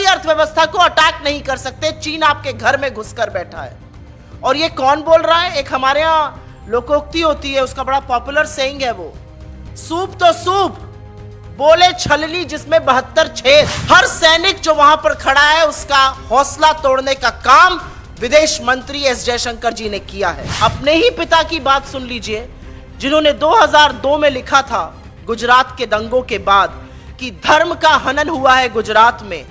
अर्थव्यवस्था को अटैक नहीं कर सकते। चीन आपके घर में घुसकर बैठा है। और ये कौन बोल रहा है? एक हमारे यहाँ लोकोक्ति होती है, उसका बड़ा पॉपुलर सेइंग है वो, सूप तो सूप, बोले छलनी जिसमें 72 छेद। हर सैनिक जो वहां पर खड़ा है उसका हौसला तोड़ने का काम विदेश मंत्री एस जयशंकर जी ने किया है। अपने ही पिता की बात सुन लीजिए, जिन्होंने 2002 में लिखा था गुजरात के दंगों के बाद कि धर्म का हनन हुआ है गुजरात में,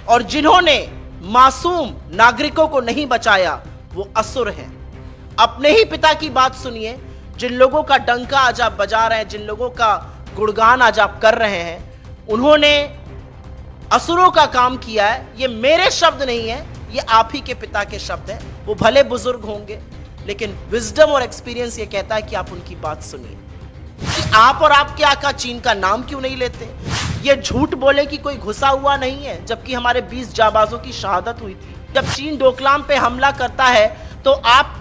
और जिन्होंने मासूम नागरिकों को नहीं बचाया वो असुर हैं। अपने ही पिता की बात सुनिए, जिन लोगों का डंका आज आप बजा रहे हैं, जिन लोगों का गुणगान आज आप कर रहे हैं, उन्होंने असुरों का काम किया है। ये मेरे शब्द नहीं है, ये आप ही के पिता के शब्द हैं। वो भले बुजुर्ग होंगे, लेकिन विजडम और एक्सपीरियंस ये कहता है कि आप उनकी बात सुनिए। कि आप और आपके आका चीन का नाम क्यों नहीं लेते? ये झूठ बोले कि कोई घुसा हुआ नहीं है, जबकि हमारे 20 जाबाजों की शहादत हुई थी। जब चीन डोकलाम पे हमला करता है तो आप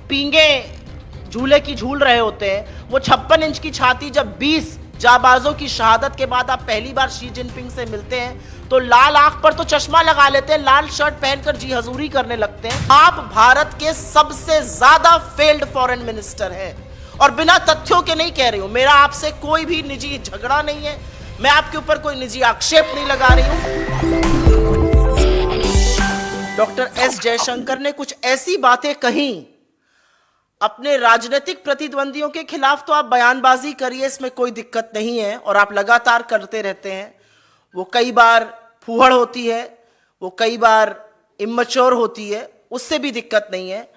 पींगे झूले की झूल रहे होते हैं। वो 56 इंच की छाती जब 20 जाबाजों की शहादत के बाद आप पहली बार शी जिनपिंग से मिलते हैं तो लाल आंख पर तो चश्मा लगा लेते हैं, लाल शर्ट पहनकर जी हजूरी करने लगते हैं। आप भारत के सबसे ज्यादा फेल्ड फॉरेन मिनिस्टर हैं, और बिना तथ्यों के नहीं कह रही हूं। मेरा आपसे कोई भी निजी झगड़ा नहीं है, मैं आपके ऊपर कोई निजी आक्षेप नहीं लगा रही हूं। डॉक्टर एस जयशंकर ने कुछ ऐसी बातें कही अपने राजनीतिक प्रतिद्वंदियों के खिलाफ, तो आप बयानबाजी करिए, इसमें कोई दिक्कत नहीं है, और आप लगातार करते रहते हैं। वो कई बार फूहड़ होती है, वो कई बार इमैच्योर होती है, उससे भी दिक्कत नहीं है।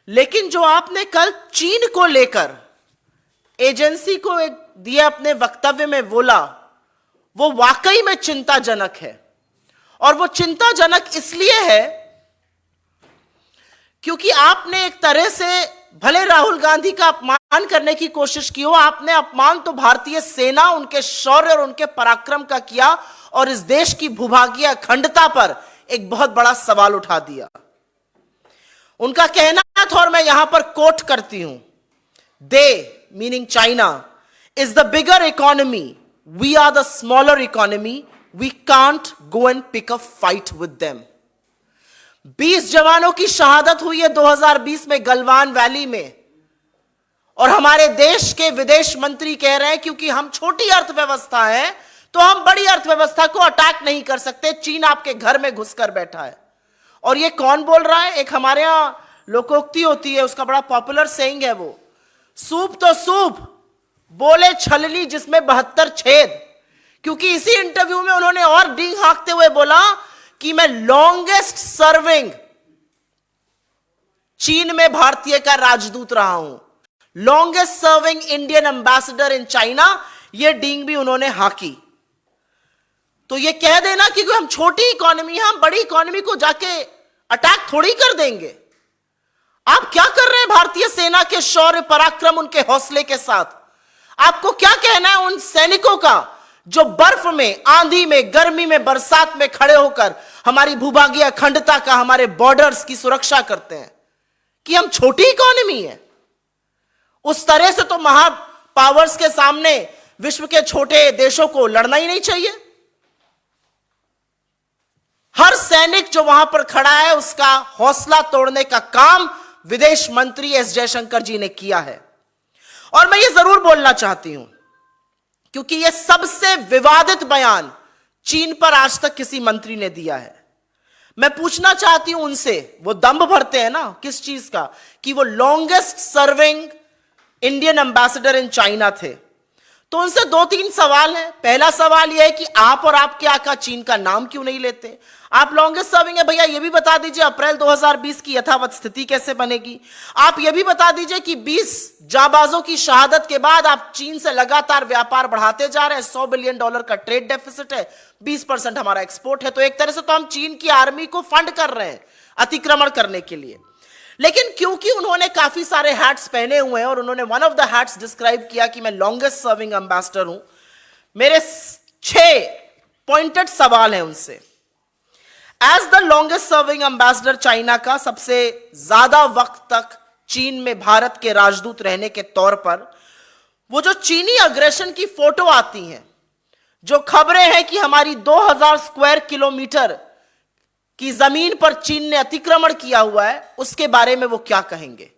लेकिन जो आपने कल चीन को लेकर एजेंसी को एक दिए अपने वक्तव्य में बोला, वो वाकई में चिंताजनक है। और वो चिंताजनक इसलिए है क्योंकि आपने एक तरह से भले राहुल गांधी का अपमान करने की कोशिश की हो, आपने अपमान तो भारतीय सेना, उनके शौर्य और उनके पराक्रम का किया, और इस देश की भूभागीय अखंडता पर एक बहुत बड़ा सवाल उठा दिया। उनका कहना था, और मैं यहां पर कोट करती हूं, they meaning China is the bigger economy, we are the smaller economy, we can't go and pick a fight with them. 20 जवानों की शहादत हुई है 2020 में गलवान वैली में, और हमारे देश के विदेश मंत्री कह रहे हैं क्योंकि हम छोटी अर्थव्यवस्था है तो हम बड़ी अर्थव्यवस्था को अटैक नहीं कर सकते। चीन आपके घर में घुसकर बैठा है। और ये कौन बोल रहा है? एक हमारे यहां लोकोक्ति होती है, उसका बड़ा पॉपुलर सेइंग है वो, सूप तो सूप, बोले छलनी जिसमें 72 छेद। क्योंकि इसी इंटरव्यू में उन्होंने और डींग हाँकते हुए बोला कि मैं लॉन्गेस्ट सर्विंग चीन में भारतीय का राजदूत रहा हूं, longest serving Indian ambassador in China. यह डींग भी उन्होंने हाकी। तो यह कह देना कि हम छोटी इकोनॉमी है, हम बड़ी इकोनॉमी को जाके अटैक थोड़ी कर देंगे। आप क्या कर रहे हैं भारतीय सेना के शौर्य पराक्रम, उनके हौसले के साथ? आपको क्या कहना है उन सैनिकों का जो बर्फ में, आंधी में, गर्मी में, बरसात में खड़े होकर हमारी भूभागीय अखंडता का, हमारे बॉर्डर्स की सुरक्षा करते हैं, कि हम छोटी इकोनॉमी है? उस तरह से तो महा पावर्स के सामने विश्व के छोटे देशों को लड़ना ही नहीं चाहिए। हर सैनिक जो वहां पर खड़ा है उसका हौसला तोड़ने का काम विदेश मंत्री एस जयशंकर जी ने किया है। और मैं ये जरूर बोलना चाहती हूं, क्योंकि यह सबसे विवादित बयान चीन पर आज तक किसी मंत्री ने दिया है। मैं पूछना चाहती हूं उनसे, वो दंभ भरते हैं ना किस चीज का, कि वो longest serving Indian ambassador in China थे। तो उनसे 2-3 सवाल हैं। पहला सवाल यह है कि आप और आपके आका चीन का नाम क्यों नहीं लेते? आप लॉन्गेस्ट सर्विंग है भैया, यह भी बता दीजिए अप्रैल 2020 की यथावत स्थिति कैसे बनेगी? आप यह भी बता दीजिए कि 20 जाबाजों की शहादत के बाद आप चीन से लगातार व्यापार बढ़ाते जा रहे हैं। $100 बिलियन का ट्रेड डेफिसिट है, 20% हमारा एक्सपोर्ट है। तो एक तरह से तो हम चीन की आर्मी को फंड कर रहे हैं अतिक्रमण करने के लिए। लेकिन क्योंकि उन्होंने काफी सारे हैट्स पहने हुए हैं और उन्होंने one of the hats describe किया कि मैं लॉन्गेस्ट सर्विंग एम्बेसडर हूं, मेरे 6 पॉइंटेड सवाल हैं उनसे। As the longest serving ambassador China का, सबसे ज्यादा वक्त तक चीन में भारत के राजदूत रहने के तौर पर, वो जो चीनी अग्रेशन की फोटो आती हैं, जो खबरें हैं कि हमारी 2000 स्क्वायर किलोमीटर कि जमीन पर चीन ने अतिक्रमण किया हुआ है, उसके बारे में वो क्या कहेंगे।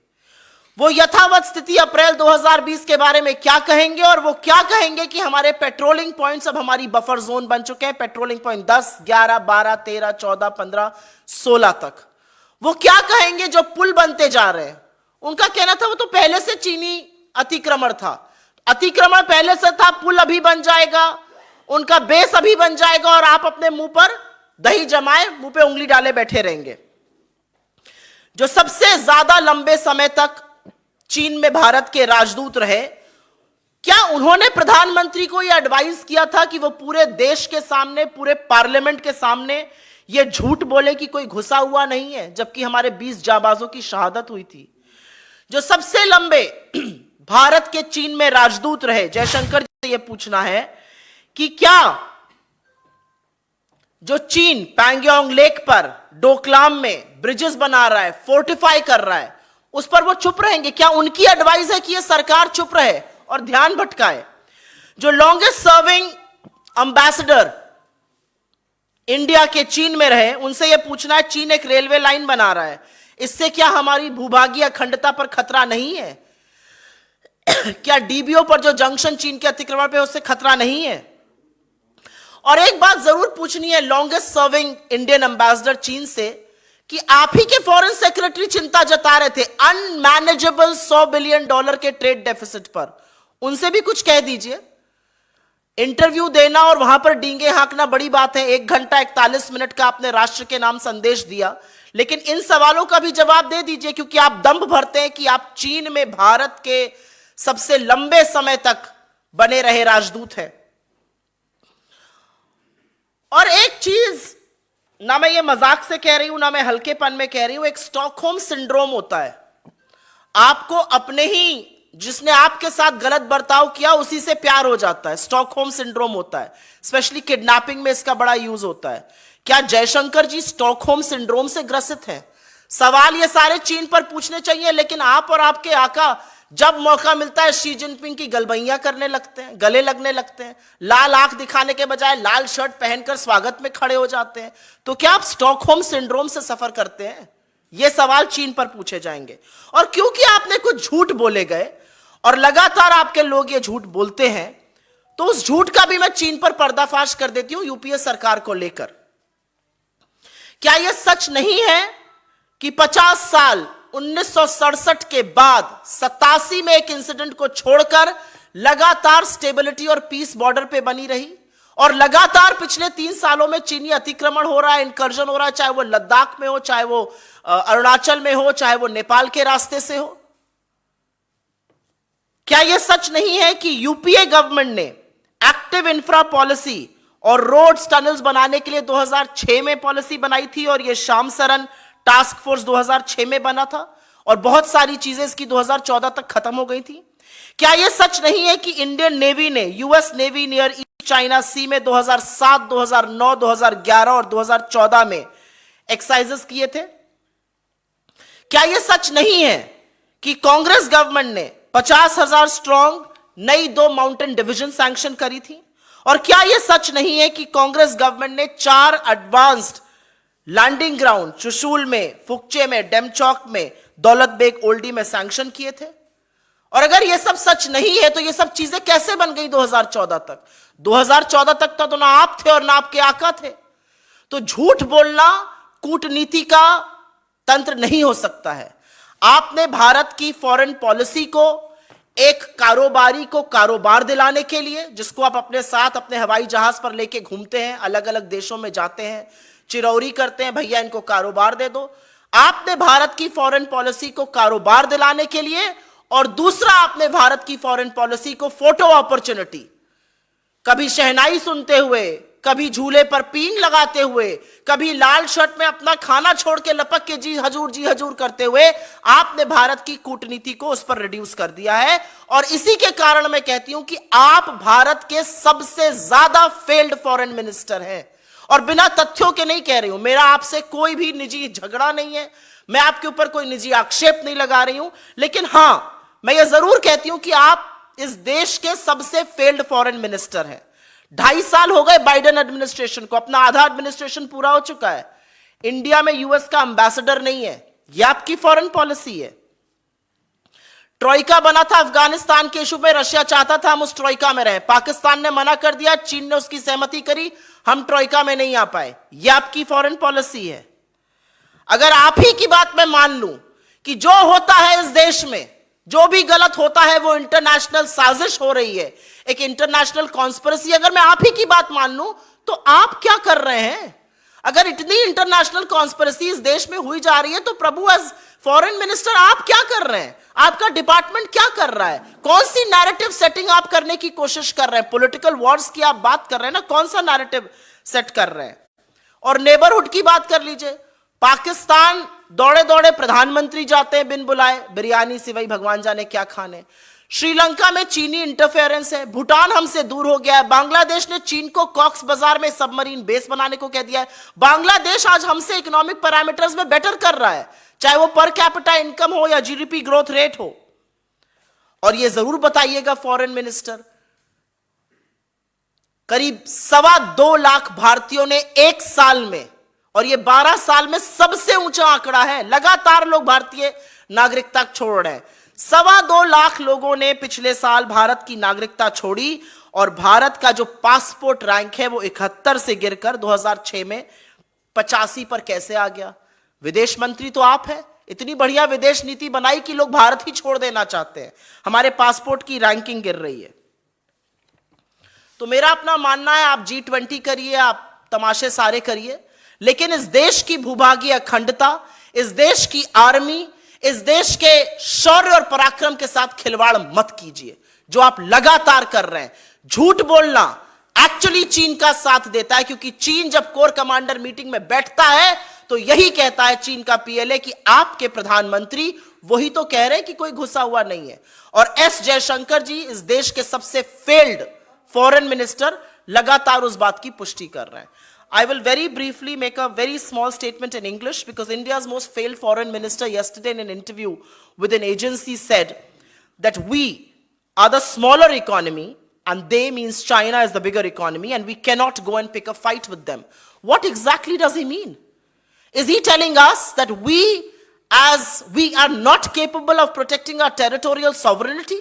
वो यथावत स्थिति अप्रैल 2020 के बारे में क्या कहेंगे, और वो क्या कहेंगे कि हमारे पेट्रोलिंग पॉइंट्स अब हमारी बफर जोन बन चुके हैं, पेट्रोलिंग पॉइंट 10, 11, 12, 13, 14, 15, 16 तक। वो क्या कहेंगे जो पुल बनते जा रहे हैं। उनका कहना था वो तो पहले से चीनी अतिक्रमण था, अतिक्रमण पहले से था, पुल अभी बन जाएगा, उनका बेस अभी बन जाएगा, और आप अपने मुंह पर दही जमाए, मुंह पे उंगली डाले बैठे रहेंगे। जो सबसे ज्यादा लंबे समय तक चीन में भारत के राजदूत रहे, क्या उन्होंने प्रधानमंत्री को यह एडवाइस किया था कि वो पूरे देश के सामने, पूरे पार्लियामेंट के सामने ये झूठ बोले कि कोई घुसा हुआ नहीं है, जबकि हमारे 20 जाबाजों की शहादत हुई थी। जो सबसे लंबे भारत के चीन में राजदूत रहे, जयशंकर जी से यह पूछना है कि क्या जो चीन पैंगोंग लेक पर डोकलाम में ब्रिजेस बना रहा है, फोर्टिफाई कर रहा है, उस पर वो चुप रहेंगे? क्या उनकी एडवाइस है कि ये सरकार चुप रहे और ध्यान भटकाए? जो लॉन्गेस्ट सर्विंग एम्बेसडर इंडिया के चीन में रहे, उनसे यह पूछना है, चीन एक रेलवे लाइन बना रहा है, इससे क्या हमारी भूभागीय अखंडता पर खतरा नहीं है? क्या डीबीओ पर जो जंक्शन चीन के अतिक्रमण पे, उससे खतरा नहीं है? और एक बात जरूर पूछनी है लॉन्गेस्ट सर्विंग इंडियन एम्बेसडर चीन से, कि आप ही के फॉरेन सेक्रेटरी चिंता जता रहे थे अनमैनेजेबल $100 बिलियन के ट्रेड डेफिसिट पर, उनसे भी कुछ कह दीजिए। इंटरव्यू देना और वहां पर डींगे हाँकना बड़ी बात है, 1 घंटा 41 मिनट का आपने राष्ट्र के नाम संदेश दिया, लेकिन इन सवालों का भी जवाब दे दीजिए, क्योंकि आप दंभ भरते हैं कि आप चीन में भारत के सबसे लंबे समय तक बने रहे राजदूत हैं। और एक चीज, ना मैं ये मजाक से कह रही हूं, ना मैं हल्केपन में कह रही हूं, एक स्टॉकहोम सिंड्रोम होता है। आपको अपने ही, जिसने आपके साथ गलत बर्ताव किया, उसी से प्यार हो जाता है, स्टॉकहोम सिंड्रोम होता है। स्पेशली किडनैपिंग में इसका बड़ा यूज होता है। क्या जयशंकर जी स्टॉकहोम सिंड्रोम से ग्रसित हैं? सवाल ये सारे चीन पर पूछने चाहिए, लेकिन आप और आपके आका जब मौका मिलता है शी जिनपिंग की गलबैया करने लगते हैं, गले लगने लगते हैं, लाल आंख दिखाने के बजाय लाल शर्ट पहनकर स्वागत में खड़े हो जाते हैं। तो क्या आप स्टॉकहोम सिंड्रोम से सफर करते हैं? ये सवाल चीन पर पूछे जाएंगे। और क्योंकि आपने कुछ झूठ बोले गए और लगातार आपके लोग ये झूठ बोलते हैं, तो उस झूठ का भी मैं चीन पर पर्दाफाश कर देती हूं यूपीए सरकार को लेकर। क्या यह सच नहीं है कि 50 साल 1967 के बाद 87 में एक इंसिडेंट को छोड़कर लगातार स्टेबिलिटी और पीस बॉर्डर पे बनी रही, और लगातार पिछले 3 सालों में चीनी अतिक्रमण हो रहा है, इनकर्जन हो रहा है, चाहे वो लद्दाख में हो, चाहे वो अरुणाचल में हो, चाहे वो नेपाल के रास्ते से हो? क्या यह सच नहीं है कि यूपीए गवर्नमेंट ने एक्टिव इंफ्रा पॉलिसी और रोड्स टनल्स बनाने के लिए 2006 में पॉलिसी बनाई थी, और यह श्याम सरन टास्क फोर्स 2006 में बना था, और बहुत सारी चीजें इसकी 2014 तक खत्म हो गई थी? क्या यह सच नहीं है कि इंडियन नेवी ने, US navy near East China Sea में 2007, 2009, 2011 और 2014 में एक्सरसाइजेस किए थे? क्या यह सच नहीं है कि कांग्रेस गवर्नमेंट ने 50,000 स्ट्रॉन्ग नई 2 माउंटेन डिवीजन सैंक्शन करी थी? और क्या यह सच नहीं है कि कांग्रेस गवर्नमेंट ने 4 एडवांस्ड लैंडिंग ग्राउंड चुशूल में, फुकचे में, डेमचौक में, दौलत बेग ओल्डी में सैंक्शन किए थे? और अगर यह सब सच नहीं है, तो यह सब चीजें कैसे बन गई 2014 तक? 2014 तक तो ना आप थे और ना आपके आका थे। तो झूठ बोलना कूटनीति का तंत्र नहीं हो सकता है। आपने भारत की फॉरेन पॉलिसी को एक कारोबारी को कारोबार दिलाने के लिए, जिसको आप अपने साथ अपने हवाई जहाज पर लेके घूमते हैं, अलग अलग देशों में जाते हैं, चिरौरी करते हैं, भैया इनको कारोबार दे दो। आपने भारत की फॉरेन पॉलिसी को कारोबार दिलाने के लिए, और दूसरा आपने भारत की फॉरेन पॉलिसी को फोटो अपॉर्चुनिटी, कभी शहनाई सुनते हुए, कभी झूले पर पींग लगाते हुए, कभी लाल शर्ट में अपना खाना छोड़ के लपक के जी हजूर करते हुए, आपने भारत की कूटनीति को उस पर रिड्यूस कर दिया है। और इसी के कारण मैं कहती हूं कि आप भारत के सबसे ज्यादा फेल्ड फॉरेन मिनिस्टर हैं। और बिना तथ्यों के नहीं कह रही हूं, मेरा आपसे कोई भी निजी झगड़ा नहीं है, मैं आपके ऊपर कोई निजी आक्षेप नहीं लगा रही हूं, लेकिन हां, मैं ये जरूर कहती हूं कि आप इस देश के सबसे फेल्ड फॉरेन मिनिस्टर हैं। 2.5 साल हो गए बाइडेन एडमिनिस्ट्रेशन को, अपना आधा एडमिनिस्ट्रेशन पूरा हो चुका है। इंडिया में यूएस का एम्बेसडर नहीं है। यह आपकी फॉरेन पॉलिसी है। ट्रोइका बना था अफगानिस्तान के इशू पे, रशिया चाहता था हम उस ट्रोइका में रहें, पाकिस्तान ने मना कर दिया, चीन ने उसकी सहमति करी, हम ट्रोइका में नहीं आ पाए। यह आपकी फॉरेन पॉलिसी है। अगर आप ही की बात मैं मान लूं कि जो होता है इस देश में, जो भी गलत होता है वो इंटरनेशनल साजिश हो रही है, एक इंटरनेशनल कॉन्स्पिरेसी, अगर मैं आप ही की बात मान लूं तो आप क्या कर रहे हैं? अगर इतनी इंटरनेशनल कॉन्स्पिरेसी इस देश में हुई जा रही है तो प्रभु एज फॉरेन मिनिस्टर आप क्या कर रहे हैं? आपका डिपार्टमेंट क्या कर रहा है? कौन सी नैरेटिव सेटिंग आप करने की कोशिश कर रहे हैं? पॉलिटिकल वॉर्स की आप बात कर रहे हैं ना, कौन सा नैरेटिव सेट कर रहे हैं? और नेबरहुड की बात कर लीजिए। पाकिस्तान दौड़े दौड़े प्रधानमंत्री जाते हैं बिन बुलाए, बिरयानी सिवाई भगवान जाने क्या खाने। श्रीलंका में चीनी इंटरफेरेंस है। भूटान हमसे दूर हो गया है। बांग्लादेश ने चीन को कॉक्स बाजार में सबमरीन बेस बनाने को कह दिया है। बांग्लादेश आज हमसे इकोनॉमिक पैरामीटर्स में बेटर कर रहा है, चाहे वो पर कैपिटा इनकम हो या जीडीपी ग्रोथ रेट हो। और ये जरूर बताइएगा फॉरेन मिनिस्टर, करीब 2.25 लाख भारतीयों ने एक साल में, और ये 12 साल में सबसे ऊंचा आंकड़ा है, लगातार लोग भारतीय नागरिकता छोड़ रहे हैं। 2.25 लाख लोगों ने पिछले साल भारत की नागरिकता छोड़ी, और भारत का जो पासपोर्ट रैंक है वो 71 से गिरकर 2006 में 85 पर कैसे आ गया? विदेश मंत्री तो आप हैं। इतनी बढ़िया विदेश नीति बनाई कि लोग भारत ही छोड़ देना चाहते हैं। हमारे पासपोर्ट की रैंकिंग गिर रही है। तो मेरा अपना मानना है, आप G20 करिए, आप तमाशे सारे करिए, लेकिन इस देश की भूभागीय अखंडता, इस देश की आर्मी, इस देश के शौर्य और पराक्रम के साथ खिलवाड़ मत कीजिए, जो आप लगातार कर रहे हैं। झूठ बोलना एक्चुअली चीन का साथ देता है, क्योंकि चीन जब कोर कमांडर मीटिंग में बैठता है तो यही कहता है चीन का पीएलए कि आपके प्रधानमंत्री वही तो कह रहे हैं कि कोई घुसा हुआ नहीं है। और एस जयशंकर जी, इस देश के सबसे फेल्ड फॉरेन मिनिस्टर, लगातार उस बात की पुष्टि कर रहे हैं। I will very briefly make a very small statement in English, because India's most failed foreign minister yesterday in an interview with an agency said that we are the smaller economy and they means China is the bigger economy and we cannot go and pick a fight with them. What exactly does he mean? Is he telling us that we are not capable of protecting our territorial sovereignty?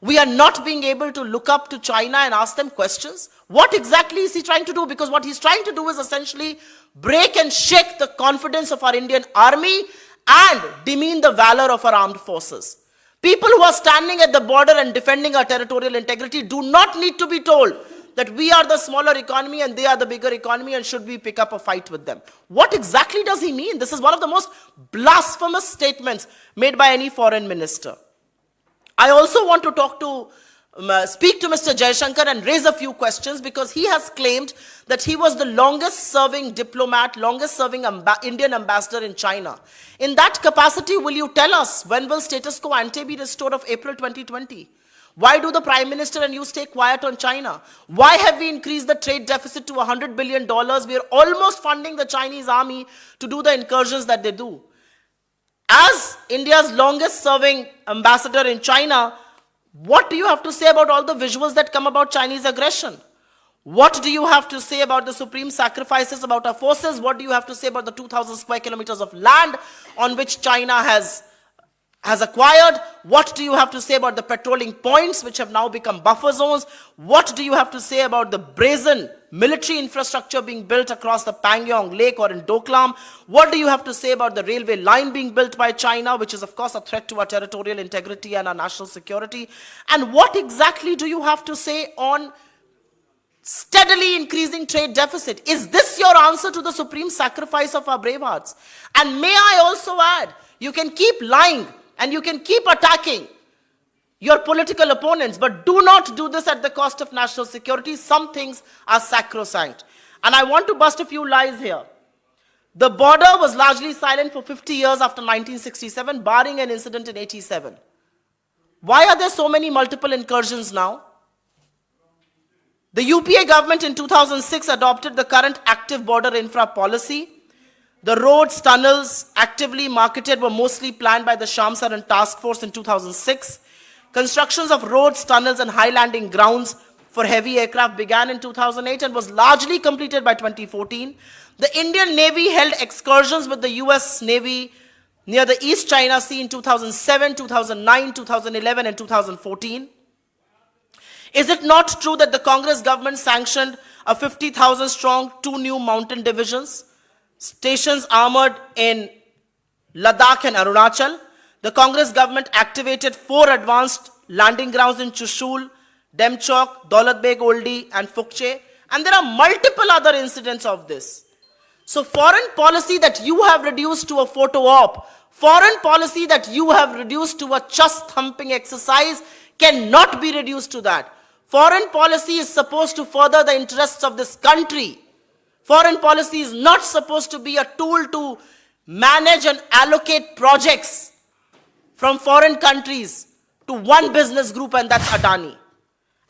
We are not being able to look up to China and ask them questions? What exactly is he trying to do? Because what he's trying to do is essentially break and shake the confidence of our Indian army and demean the valor of our armed forces. People who are standing at the border and defending our territorial integrity do not need to be told that we are the smaller economy and they are the bigger economy, and should we pick up a fight with them? What exactly does he mean? This is one of the most blasphemous statements made by any foreign minister. I also want to speak to Mr. Jaishankar and raise a few questions, because he has claimed that he was the longest serving diplomat, longest serving Indian ambassador in China. In that capacity, will you tell us when will status quo ante be restored of April 2020? Why do the Prime Minister and you stay quiet on China? Why have we increased the trade deficit to $100 billion? We are almost funding the Chinese army to do the incursions that they do. As India's longest serving ambassador in China, what do you have to say about all the visuals that come about Chinese aggression? What do you have to say about the supreme sacrifices about our forces? What do you have to say about the 2,000 square kilometers of land on which China has acquired? What do you have to say about the patrolling points which have now become buffer zones? What do you have to say about the brazen military infrastructure being built across the Pangyong Lake or in Doklam? What do you have to say about the railway line being built by China, which is of course a threat to our territorial integrity and our national security? And what exactly do you have to say on steadily increasing trade deficit? Is this your answer to the supreme sacrifice of our brave hearts? And may I also add, you can keep lying and you can keep attacking your political opponents, but do not do this at the cost of national security. Some things are sacrosanct. And I want to bust a few lies here. The border was largely silent for 50 years after 1967, barring an incident in 87. Why are there so many multiple incursions now? The UPA government in 2006 adopted the current active border infra policy. The roads, tunnels actively marketed were mostly planned by the Shamsaran Task Force in 2006. Constructions of roads, tunnels and high landing grounds for heavy aircraft began in 2008 and was largely completed by 2014. The Indian Navy held excursions with the US Navy near the East China Sea in 2007, 2009, 2011, and 2014. Is it not true that the Congress government sanctioned a 50,000 strong 2 new mountain divisions, stations armored in Ladakh and Arunachal? The Congress government activated 4 advanced landing grounds in Chushul, Demchok, Daulat Beg Oldi, and Phukche, and there are multiple other incidents of this. So foreign policy that you have reduced to a photo op, foreign policy that you have reduced to a chest thumping exercise cannot be reduced to that. Foreign policy is supposed to further the interests of this country. Foreign policy is not supposed to be a tool to manage and allocate projects from foreign countries to one business group, and that's Adani.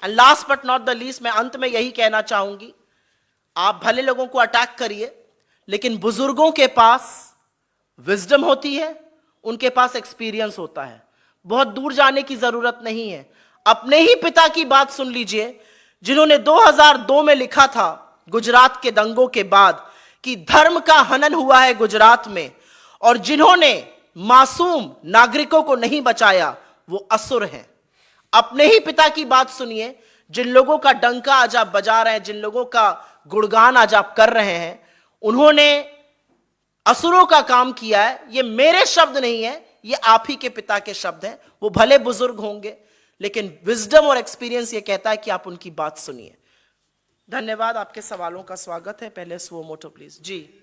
And last but not the least, मैं अंत में यही कहना चाहूंगी, आप भले लोगों को अटैक करिए, लेकिन बुजुर्गों के पास विजडम होती है, उनके पास एक्सपीरियंस होता है, बहुत दूर जाने की जरूरत नहीं है। अपने ही पिता की बात सुन लीजिए, जिन्होंने 2002 में लिखा था गुजरात के दंगों के बाद कि धर्म का हनन हुआ है गुजरात में, और जिन्होंने मासूम नागरिकों को नहीं बचाया वो असुर हैं। अपने ही पिता की बात सुनिए, जिन लोगों का डंका आज आप बजा रहे हैं, जिन लोगों का गुणगान आज आप कर रहे हैं, उन्होंने असुरों का काम किया है। ये मेरे शब्द नहीं है, ये आप ही के पिता के शब्द हैं। वो भले बुजुर्ग होंगे, लेकिन विजडम और एक्सपीरियंस ये कहता है कि आप उनकी बात सुनिए। धन्यवाद। आपके सवालों का स्वागत है। पहले सुओ मोटो प्लीज। जी,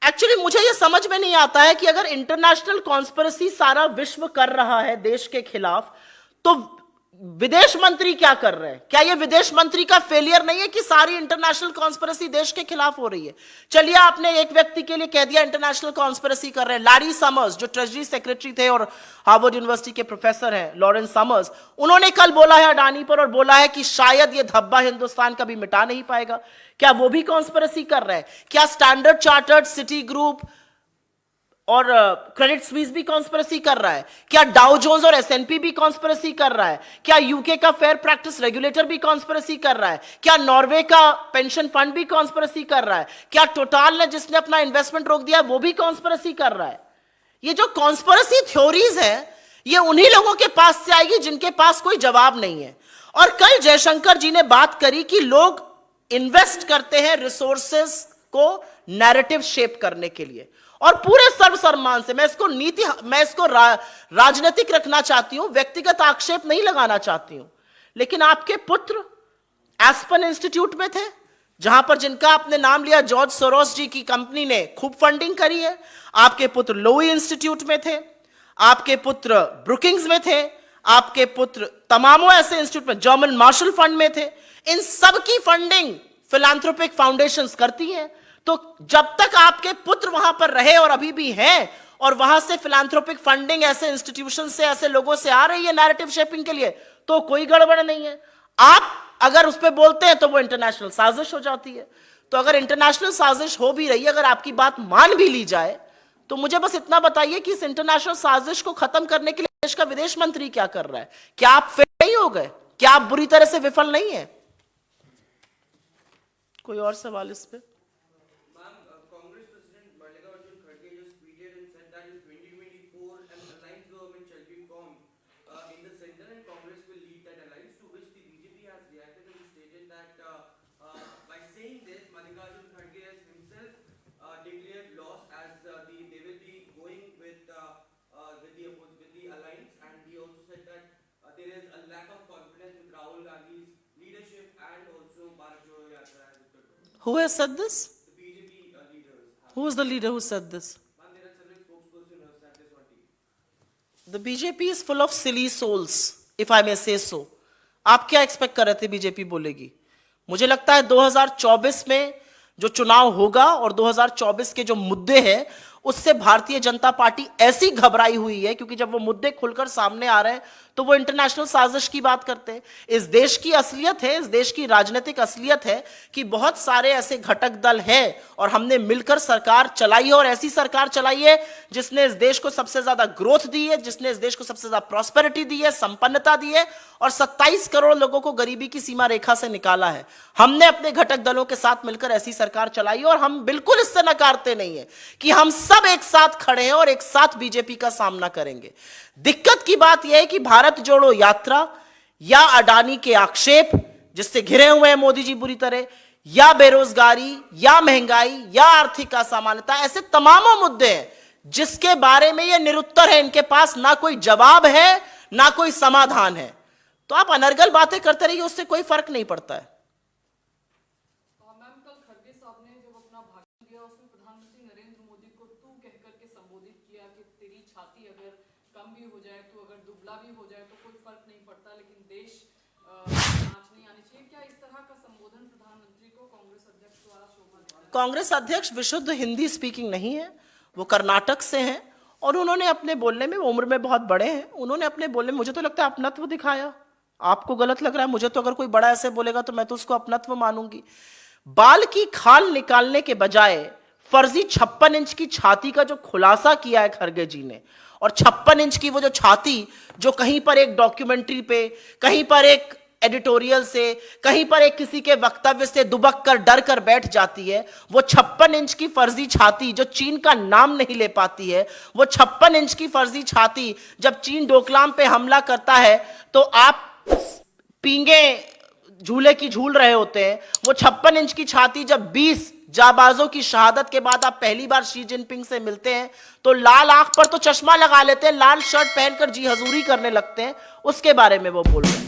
एक्चुअली मुझे यह समझ में नहीं आता है कि अगर इंटरनेशनल कॉन्स्पिरेसी सारा विश्व कर रहा है देश के खिलाफ, तो विदेश मंत्री क्या कर रहे हैं? क्या यह विदेश मंत्री का फेलियर नहीं है कि सारी इंटरनेशनल कॉन्स्पिरेसी देश के खिलाफ हो रही है? चलिए, आपने एक व्यक्ति के लिए कह दिया इंटरनेशनल कॉन्स्पिरेसी कर रहे हैं। लैरी समर्स, जो ट्रेजरी सेक्रेटरी थे और हार्वर्ड यूनिवर्सिटी के प्रोफेसर हैं, लॉरेंस समर्स, उन्होंने कल बोला है अडानी पर, और बोला है कि शायद यह धब्बा हिंदुस्तान कभी मिटा नहीं पाएगा। क्या वो भी कॉन्स्पिरेसी कर रहे हैं? क्या स्टैंडर्ड चार्टर्ड, सिटी ग्रुप और क्रेडिट स्विस भी कॉन्स्पिरेसी कर रहा है? क्या डाउ जोन्स और एसएनपी भी कॉन्स्पिरेसी कर रहा है? क्या यूके का फेयर प्रैक्टिस रेगुलेटर भी कॉन्स्पिरेसी कर रहा है? क्या नॉर्वे का पेंशन फंड भी कॉन्स्पिरेसी कर रहा है? क्या टोटल ने, जिसने अपना इन्वेस्टमेंट रोक दिया, वो भी कॉन्स्पिरेसी कर रहा है? ये जो कॉन्स्पिरेसी थ्योरीज है, ये उन्हीं लोगों के पास से आएगी जिनके पास कोई जवाब नहीं है। और कल जयशंकर जी ने बात करी कि लोग इन्वेस्ट करते हैं रिसोर्सेस को नैरेटिव शेप करने के लिए, और पूरे सर्वसम्मान से मैं इसको राजनीतिक रखना चाहती हूं, व्यक्तिगत आक्षेप नहीं लगाना चाहती हूं। लेकिन आपके पुत्र एस्पन इंस्टीट्यूट में थे, जहां पर जिनका आपने नाम लिया, जॉर्ज सोरोस जी की कंपनी ने खूब फंडिंग करी है। आपके पुत्र लोई इंस्टीट्यूट में थे, आपके पुत्र ब्रुकिंग्स में थे, आपके पुत्र तमामों ऐसे इंस्टीट्यूट में, जर्मन मार्शल फंड में थे। इन सब की फंडिंग फिलैंथ्रोपिक फाउंडेशंस करती हैं। तो जब तक आपके पुत्र वहां पर रहे और अभी भी हैं, और वहां से फिलैंथ्रोपिक फंडिंग ऐसे इंस्टीट्यूशन से, ऐसे लोगों से आ रही है नैरेटिव शेपिंग के लिए, तो कोई गड़बड़ नहीं है। आप अगर उस पर बोलते हैं तो वो इंटरनेशनल साजिश हो जाती है। तो अगर इंटरनेशनल साजिश हो भी रही है, अगर आपकी बात मान भी ली जाए, तो मुझे बस इतना बताइए कि इस इंटरनेशनल साजिश को खत्म करने के लिए देश का विदेश मंत्री क्या कर रहा है? क्या आप फेल नहीं हो गए? क्या आप बुरी तरह से विफल नहीं है? कोई और सवाल इस पे? Who has said this? The BJP leaders. Who is the leader who said this? There are several spokespersons who have said this on TV. The BJP is full of silly souls, if I may say so. आप क्या expect कर रहे थे BJP बोलेगी? मुझे लगता है 2024 में जो चुनाव होगा और 2024 के जो मुद्दे हैं, उससे भारतीय जनता पार्टी ऐसी घबराई हुई है, क्योंकि जब वो मुद्दे खुलकर सामने आ रहे हैं तो वो इंटरनेशनल साजिश की बात करते हैं। इस देश की असलियत है, इस देश की राजनीतिक असलियत है कि बहुत सारे ऐसे घटक दल हैं और हमने मिलकर सरकार चलाई है, और ऐसी सरकार चलाई है जिसने इस देश को सबसे ज्यादा ग्रोथ दी है, जिसने इस देश को सबसे ज्यादा प्रॉस्पेरिटी दी है, संपन्नता दी है, और 27 करोड़ लोगों को गरीबी की सीमा रेखा से निकाला है। हमने अपने घटक दलों के साथ मिलकर ऐसी सरकार चलाई है, और हम बिल्कुल इससे नकारते नहीं है कि हम सब एक साथ खड़े हैं और एक साथ बीजेपी का सामना करेंगे। दिक्कत की बात यह है कि भारत जोड़ो यात्रा या अडानी के आक्षेप, जिससे घिरे हुए हैं मोदी जी बुरी तरह, या बेरोजगारी या महंगाई या आर्थिक असामान्यता, ऐसे तमाम मुद्दे हैं जिसके बारे में ये निरुत्तर है, इनके पास ना कोई जवाब है ना कोई समाधान है। तो आप अनर्गल बातें करते रहिए, उससे कोई फर्क नहीं पड़ता है। मैम, कल खड़गे साहब ने जब अपना भाषण दिया उसमें प्रधानमंत्री नरेंद्र मोदी को तू कह करके संबोधित किया कि तेरी छाती अगर कम भी हो जाए तो, अगर दुबला भी हो जाए तो कोई फर्क नहीं पड़ता, लेकिन देश नाच नहीं आनी चाहिए। क्या इस तरह का संबोधन प्रधानमंत्री को कांग्रेस अध्यक्ष द्वारा शोभा देता है? कांग्रेस अध्यक्ष विशुद्ध हिंदी स्पीकिंग नहीं है, वो कर्नाटक से हैं, और उन्होंने अपने बोलने में, उम्र में बहुत बड़े हैं, उन्होंने अपने बोलने में मुझे तो लगता है अपनत्व दिखाया। आपको गलत लग रहा है, मुझे तो अगर कोई बड़ा ऐसे बोलेगा तो मैं तो उसको अपनत्व मानूंगी। बाल की खाल निकालने के बजाय फर्जी 56 इंच की छाती का जो खुलासा किया है खड़गे जी ने, और 56 इंच की वो जो छाती जो कहीं पर एक डॉक्यूमेंट्री पे, कहीं पर एक एडिटोरियल से, कहीं पर एक किसी के वक्तव्य से दुबक कर डर कर बैठ जाती है, वो 56 इंच की फर्जी छाती जो चीन का नाम नहीं ले पाती है, वो 56 इंच की फर्जी छाती जब चीन डोकलाम पे हमला करता है तो आप पींगे झूले की झूल रहे होते हैं, वो 56 इंच की छाती जब 20 जाबाजों की शहादत के बाद आप पहली बार शी जिनपिंग से मिलते हैं तो लाल आंख पर तो चश्मा लगा लेते हैं, लाल शर्ट पहनकर जी हजूरी करने लगते हैं, उसके बारे में वो बोल रहे हैं।